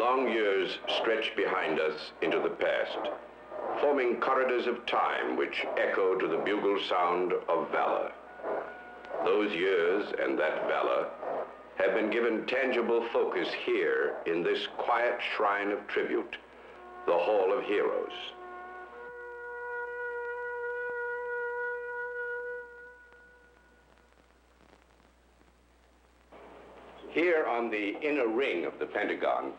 Long years stretch behind us into the past, forming corridors of time which echo to the bugle sound of valor. Those years and that valor have been given tangible focus here in this quiet shrine of tribute, the Hall of Heroes. Here on the inner ring of the Pentagon,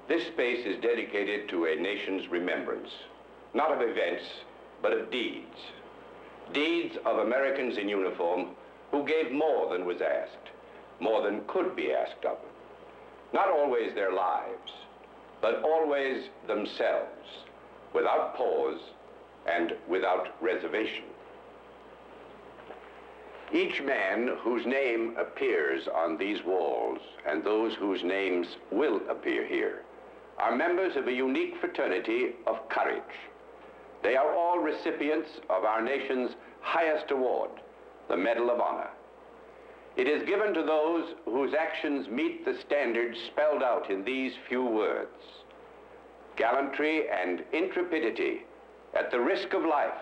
this space is dedicated to a nation's remembrance, not of events, but of deeds. Deeds of Americans in uniform who gave more than was asked, more than could be asked of them. Not always their lives, but always themselves, without pause and without reservation. Each man whose name appears on these walls and those whose names will appear here are members of a unique fraternity of courage. They are all recipients of our nation's highest award, the Medal of Honor. It is given to those whose actions meet the standards spelled out in these few words: gallantry and intrepidity at the risk of life,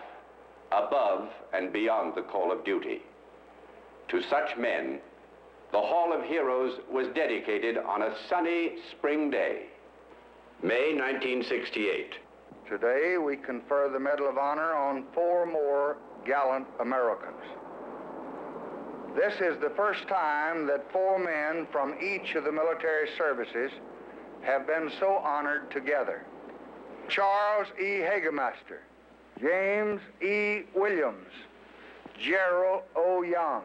above and beyond the call of duty. To such men, the Hall of Heroes was dedicated on a sunny spring day, May 1968. Today, we confer the Medal of Honor on 4 more gallant Americans. This is the first time that 4 men from each of the military services have been so honored together. Charles E. Hagemaster, James E. Williams, Gerald O. Young,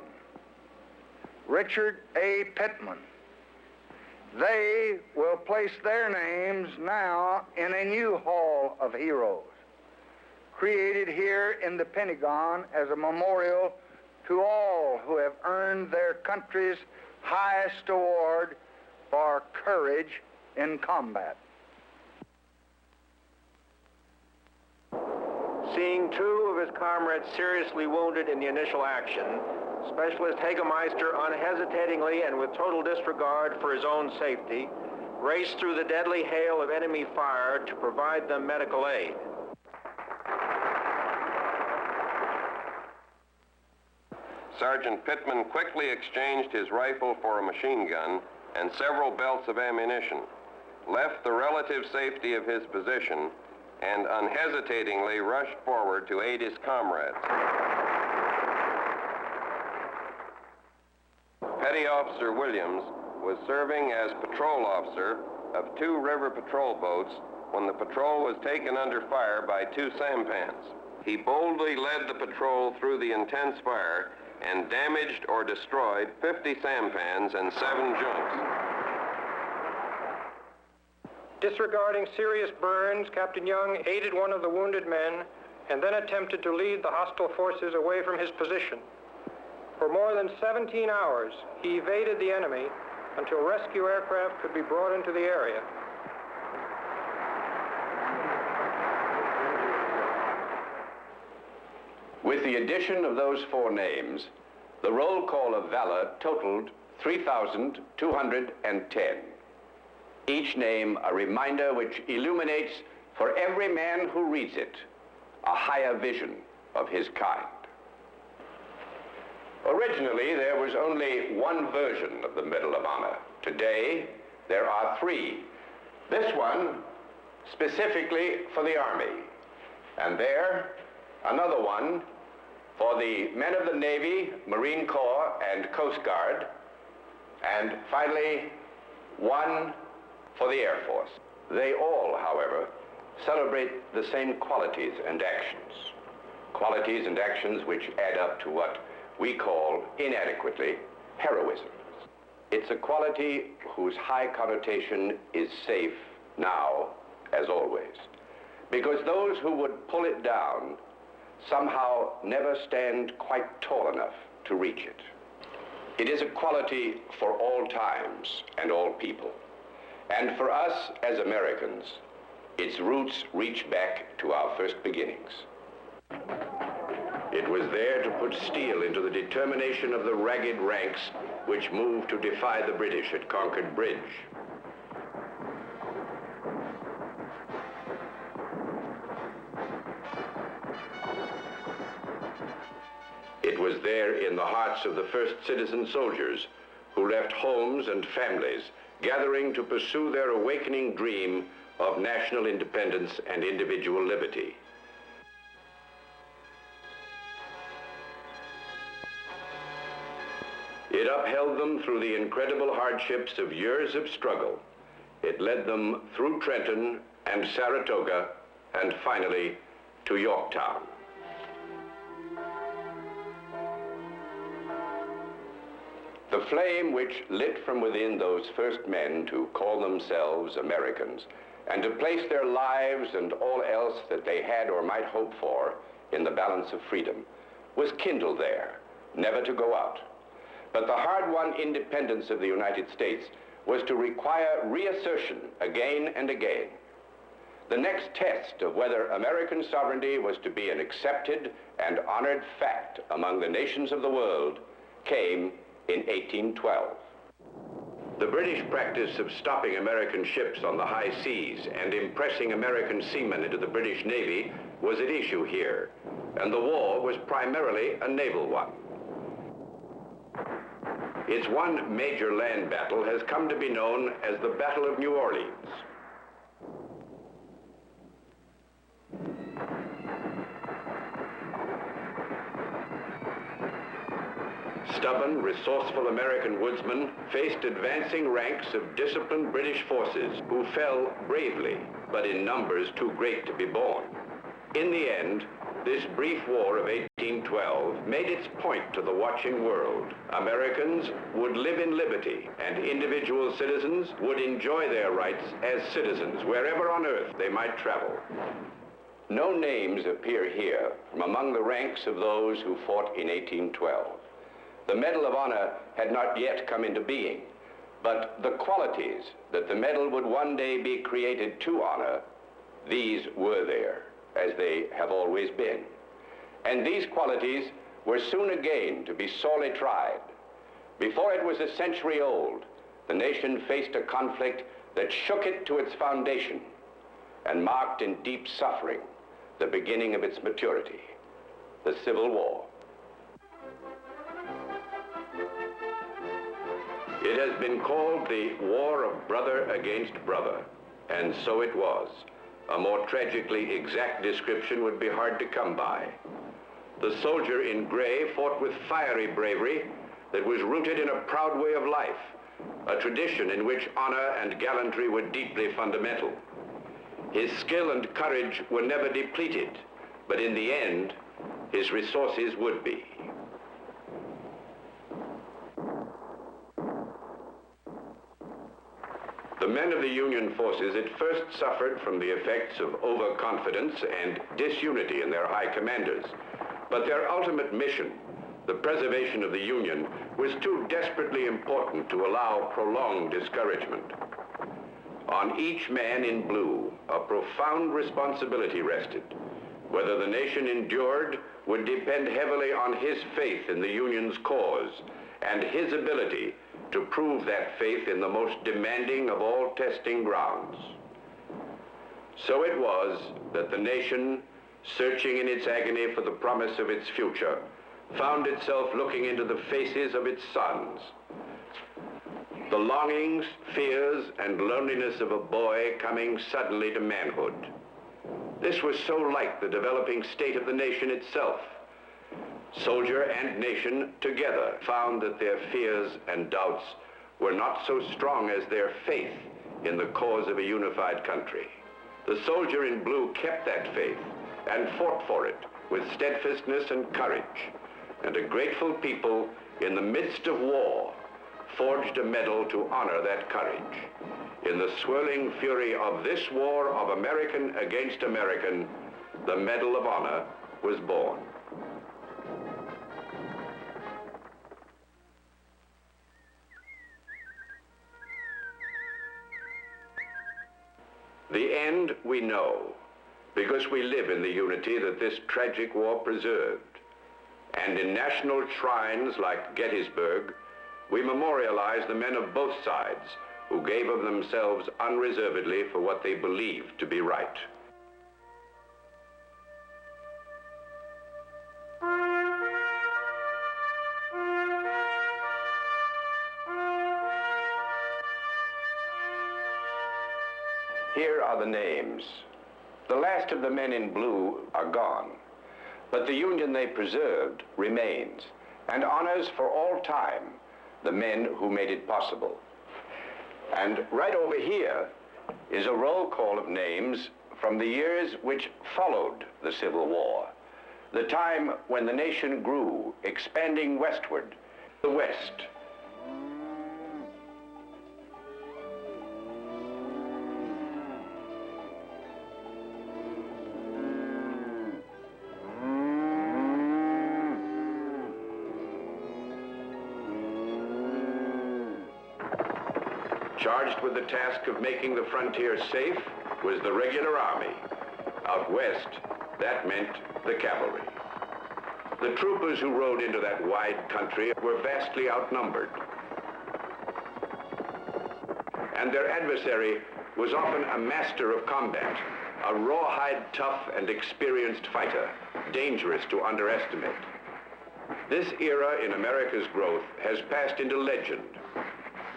Richard A. Pittman. They will place their names now in a new Hall of Heroes, created here in the Pentagon as a memorial to all who have earned their country's highest award for courage in combat. Seeing 2 of his comrades seriously wounded in the initial action, Specialist Hagemeister unhesitatingly and with total disregard for his own safety raced through the deadly hail of enemy fire to provide them medical aid. Sergeant Pittman quickly exchanged his rifle for a machine gun and several belts of ammunition, left the relative safety of his position, and unhesitatingly rushed forward to aid his comrades. Petty Officer Williams was serving as patrol officer of 2 river patrol boats when the patrol was taken under fire by 2 sampans. He boldly led the patrol through the intense fire and damaged or destroyed 50 sampans and 7 junks. Disregarding serious burns, Captain Young aided one of the wounded men and then attempted to lead the hostile forces away from his position. For more than 17 hours, he evaded the enemy until rescue aircraft could be brought into the area. With the addition of those 4 names, the roll call of valor totaled 3,210. Each name a reminder which illuminates for every man who reads it a higher vision of his kind. Originally, there was only 1 version of the Medal of Honor. Today, there are 3. This one specifically for the Army, and there, another one for the men of the Navy, Marine Corps, and Coast Guard, and finally, one for the Air Force. They all, however, celebrate the same qualities and actions which add up to what we call, inadequately, heroism. It's a quality whose high connotation is safe now as always, because those who would pull it down somehow never stand quite tall enough to reach it. It is a quality for all times and all people. And for us as Americans, its roots reach back to our first beginnings. It was there to put steel into the determination of the ragged ranks which moved to defy the British at Concord Bridge. It was there in the hearts of the first citizen soldiers who left homes and families, gathering to pursue their awakening dream of national independence and individual liberty. It upheld them through the incredible hardships of years of struggle. It led them through Trenton and Saratoga and finally to Yorktown. The flame which lit from within those first men to call themselves Americans and to place their lives and all else that they had or might hope for in the balance of freedom was kindled there, never to go out. But the hard-won independence of the United States was to require reassertion again and again. The next test of whether American sovereignty was to be an accepted and honored fact among the nations of the world came in 1812. The British practice of stopping American ships on the high seas and impressing American seamen into the British Navy was at issue here, and the war was primarily a naval one. Its one major land battle has come to be known as the Battle of New Orleans. Stubborn, resourceful American woodsmen faced advancing ranks of disciplined British forces who fell bravely, but in numbers too great to be borne. In the end, this brief war of 1812 made its point to the watching world. Americans would live in liberty, and individual citizens would enjoy their rights as citizens wherever on earth they might travel. No names appear here from among the ranks of those who fought in 1812. The Medal of Honor had not yet come into being, but the qualities that the medal would one day be created to honor, these were there, as they have always been. And these qualities were soon again to be sorely tried. Before it was a century old, the nation faced a conflict that shook it to its foundation and marked in deep suffering the beginning of its maturity, the Civil War. It has been called the War of Brother Against Brother, and so it was. A more tragically exact description would be hard to come by. The soldier in gray fought with fiery bravery that was rooted in a proud way of life, a tradition in which honor and gallantry were deeply fundamental. His skill and courage were never depleted, but in the end, his resources would be. The men of the Union forces at first suffered from the effects of overconfidence and disunity in their high commanders. But their ultimate mission, the preservation of the Union, was too desperately important to allow prolonged discouragement. On each man in blue, a profound responsibility rested. Whether the nation endured would depend heavily on his faith in the Union's cause and his ability to prove that faith in the most demanding of all testing grounds. So it was that the nation, searching in its agony for the promise of its future, found itself looking into the faces of its sons. The longings, fears, and loneliness of a boy coming suddenly to manhood. This was so like the developing state of the nation itself. Soldier and nation together found that their fears and doubts were not so strong as their faith in the cause of a unified country. The soldier in blue kept that faith and fought for it with steadfastness and courage. And a grateful people in the midst of war forged a medal to honor that courage. In the swirling fury of this war of American against American, the Medal of Honor was born. The end we know, because we live in the unity that this tragic war preserved. And in national shrines like Gettysburg, we memorialize the men of both sides who gave of themselves unreservedly for what they believed to be right. Here are the names. The last of the men in blue are gone, but the Union they preserved remains and honors for all time the men who made it possible. And right over here is a roll call of names from the years which followed the Civil War, the time when the nation grew, expanding westward, the West. Charged with the task of making the frontier safe was the regular army. Out west, that meant the cavalry. The troopers who rode into that wide country were vastly outnumbered. And their adversary was often a master of combat, a rawhide tough and experienced fighter, dangerous to underestimate. This era in America's growth has passed into legend,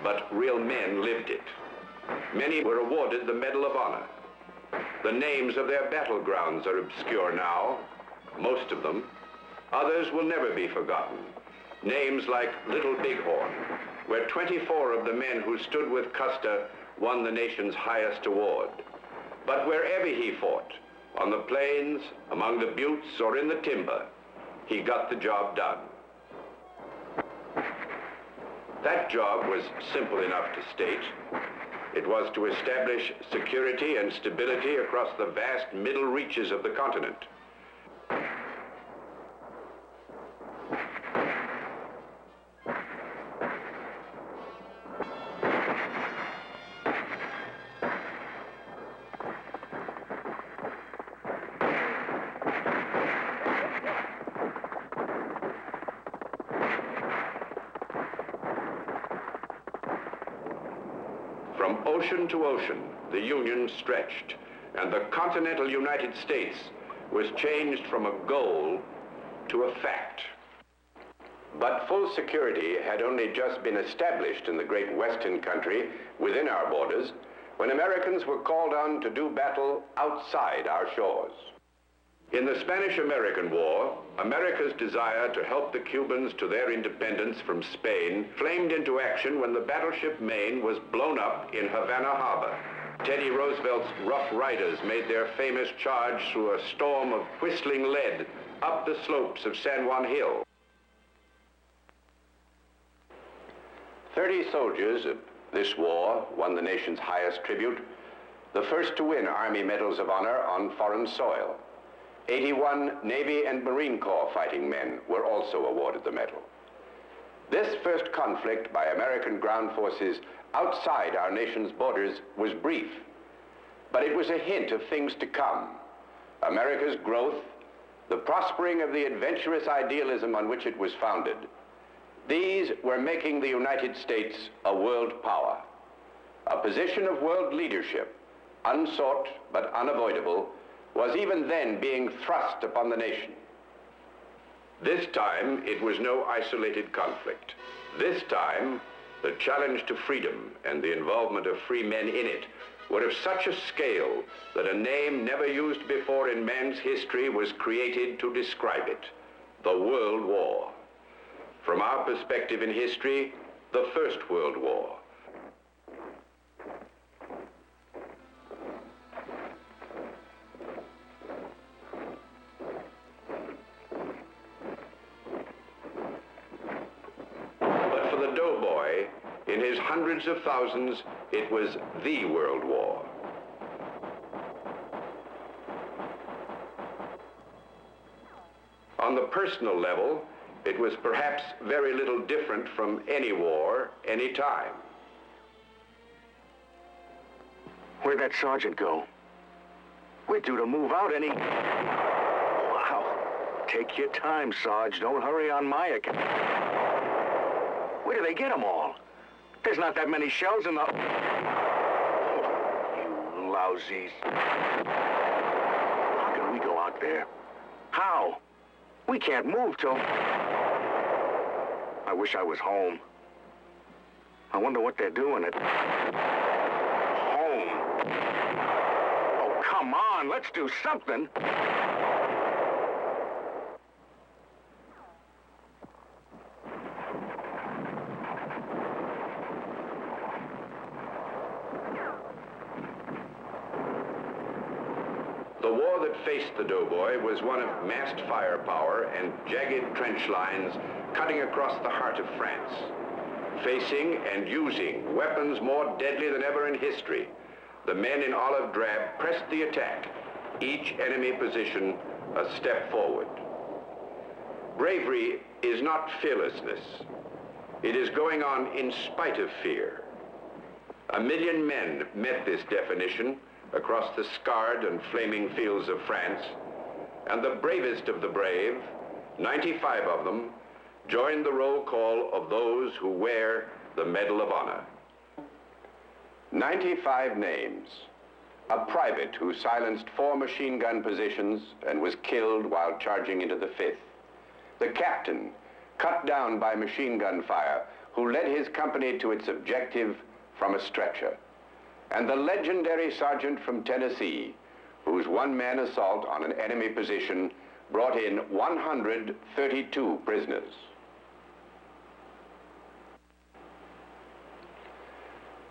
but real men lived it. Many were awarded the Medal of Honor. The names of their battlegrounds are obscure now, most of them. Others will never be forgotten. Names like Little Bighorn, where 24 of the men who stood with Custer won the nation's highest award. But wherever he fought, on the plains, among the buttes, or in the timber, he got the job done. That job was simple enough to state. It was to establish security and stability across the vast middle reaches of the continent. From ocean to ocean, the Union stretched, and the continental United States was changed from a goal to a fact. But full security had only just been established in the great western country within our borders when Americans were called on to do battle outside our shores. In the Spanish-American War, America's desire to help the Cubans to their independence from Spain flamed into action when the battleship Maine was blown up in Havana Harbor. Teddy Roosevelt's Rough Riders made their famous charge through a storm of whistling lead up the slopes of San Juan Hill. 30 soldiers of this war won the nation's highest tribute, the first to win Army Medals of Honor on foreign soil. 81 Navy and Marine Corps fighting men were also awarded the medal. This first conflict by American ground forces outside our nation's borders was brief, but it was a hint of things to come. America's growth, the prospering of the adventurous idealism on which it was founded, these were making the United States a world power. A position of world leadership, unsought but unavoidable, was even then being thrust upon the nation. This time, it was no isolated conflict. This time, the challenge to freedom and the involvement of free men in it were of such a scale that a name never used before in man's history was created to describe it: the World War. From our perspective in history, the First World War. In his hundreds of thousands, it was the World War. On the personal level, it was perhaps very little different from any war, any time. Where'd that sergeant go? We're due to move out any... Wow. Take your time, Sarge. Don't hurry on my account. Where do they get them all? There's not that many shells in the... You lousies. How can we go out there? How? We can't move till... I wish I was home. I wonder what they're doing at... Home. Come on, let's do something. The war that faced the doughboy was one of massed firepower and jagged trench lines cutting across the heart of France. Facing and using weapons more deadly than ever in history, the men in olive drab pressed the attack, each enemy position a step forward. Bravery is not fearlessness. It is going on in spite of fear. 1 million men met this definition across the scarred and flaming fields of France, and the bravest of the brave, 95 of them, joined the roll call of those who wear the Medal of Honor. 95 names. A private who silenced 4 machine gun positions and was killed while charging into the 5th. The captain, cut down by machine gun fire, who led his company to its objective from a stretcher. And the legendary sergeant from Tennessee, whose one-man assault on an enemy position brought in 132 prisoners.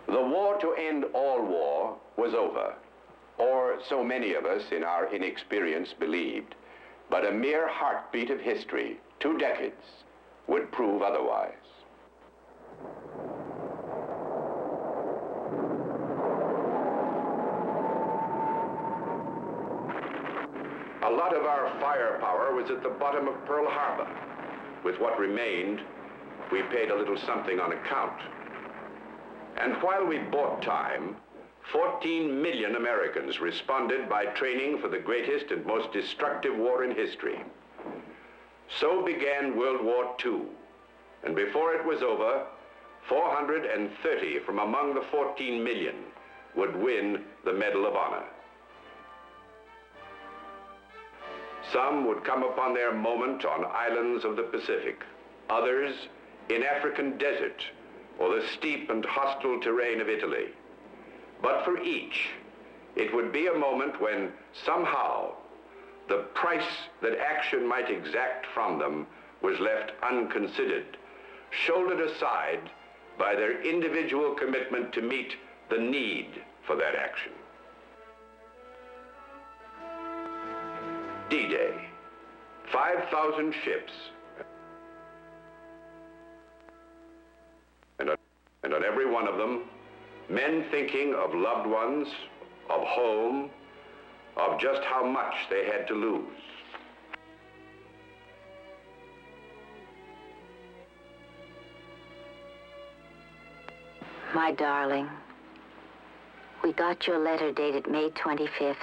The war to end all war was over, or so many of us in our inexperience believed, but a mere heartbeat of history, 2 decades, would prove otherwise. A lot of our firepower was at the bottom of Pearl Harbor. With what remained, we paid a little something on account. And while we bought time, 14 million Americans responded by training for the greatest and most destructive war in history. So began World War II, and before it was over, 430 from among the 14 million would win the Medal of Honor. Some would come upon their moment on islands of the Pacific, others in African desert or the steep and hostile terrain of Italy. But for each, it would be a moment when somehow the price that action might exact from them was left unconsidered, shouldered aside by their individual commitment to meet the need for that action. D-Day, 5,000 ships, and on every one of them, men thinking of loved ones, of home, of just how much they had to lose. My darling, we got your letter dated May 25th,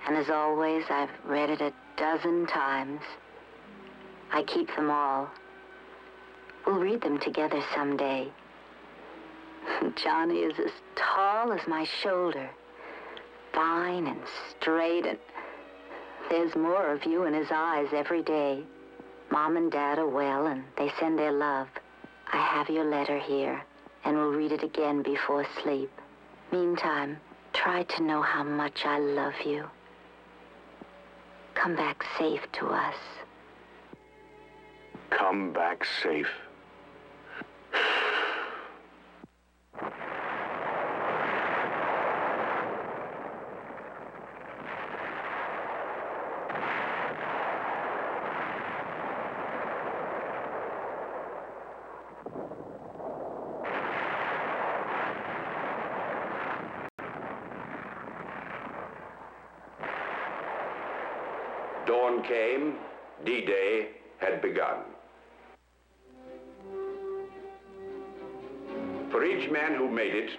and as always, I've read it 12 times. I keep them all. We'll read them together someday. Johnny is as tall as my shoulder, fine and straight, and there's more of you in his eyes every day. Mom and Dad are well, and they send their love. I have your letter here, and we'll read it again before sleep. Meantime, try to know how much I love you. Come back safe to us. Come back safe. Dawn came, D-Day had begun. For each man who made it,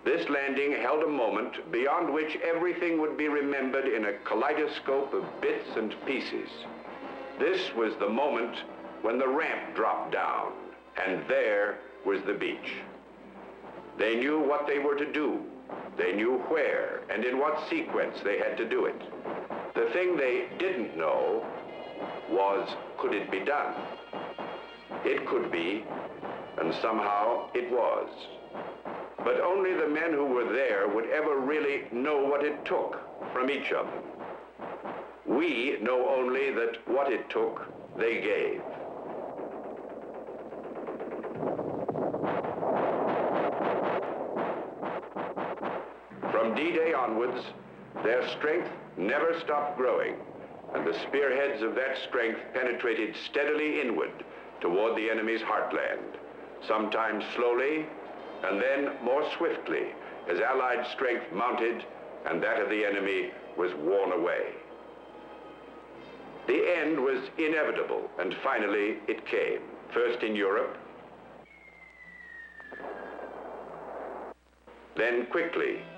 this landing held a moment beyond which everything would be remembered in a kaleidoscope of bits and pieces. This was the moment when the ramp dropped down, and there was the beach. They knew what they were to do. They knew where and in what sequence they had to do it. The thing they didn't know was, could it be done? It could be, and somehow it was. But only the men who were there would ever really know what it took. from each of them. We know only that what it took, they gave. From D-Day onwards, their strength never stopped growing, and the spearheads of that strength penetrated steadily inward toward the enemy's heartland, sometimes slowly, and then more swiftly, as Allied strength mounted and that of the enemy was worn away. The end was inevitable, and finally it came, first in Europe, then quickly